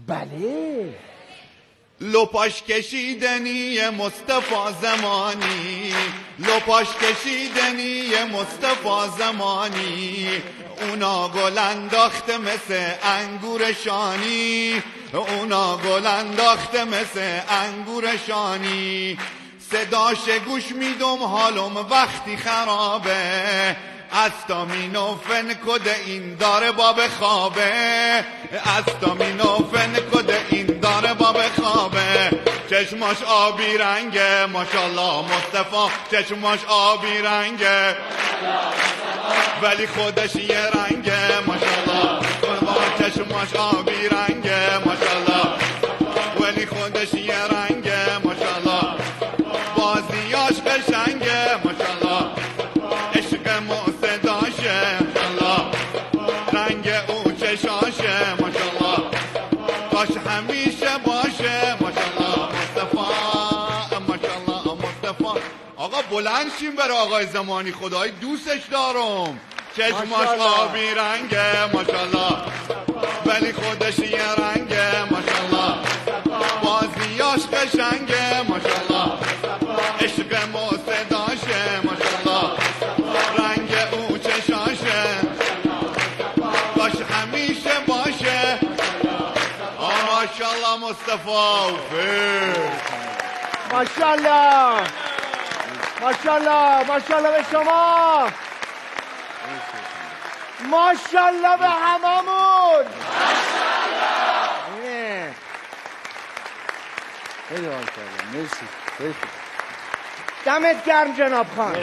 بله. لپاش کشیدنی مصطفی زمانی، لپاش کشیدنی مصطفی زمانی، اونا گل انداخته مثل انگور شانی، اونا گل انداخته مثل انگور شانی. صداش گوش میدم حالم وقتی خرابه، استامینوفن کد این داره باب خوابه، استامینوفن کد این داره باب خوابه. چشماش آبی رنگه ماشالله مصطفی، چشماش آبی رنگه ولی خودش یه رنگه ماشالله، چشماش آبی رنگه ماشالله ولی خودش یه رنگه ماشالله. بازیاش قشنگه ماشالله، عشق موسداشه ماشالله، رنگ او چشاشه ماشالله، کاش همیشه باشه ماشالله مصطفی، ماشالله مصطفی. آقا بلند شیم برای آقای زمانی، خدای دوستش دارم. چشماش آبی رنگه ماشالله ولی خودش یه رنگه ماشالله، بازیاش قشنگه ماشالله، عشق موسداشه ماشالله، رنگ او چشاشه، کاش همیشه باشه. ماشالله مصطفی. ماشالله ماشالله ماشالله به شما، ماشالله به هممون. خیلی مرسی. دمت گرم جناب خان.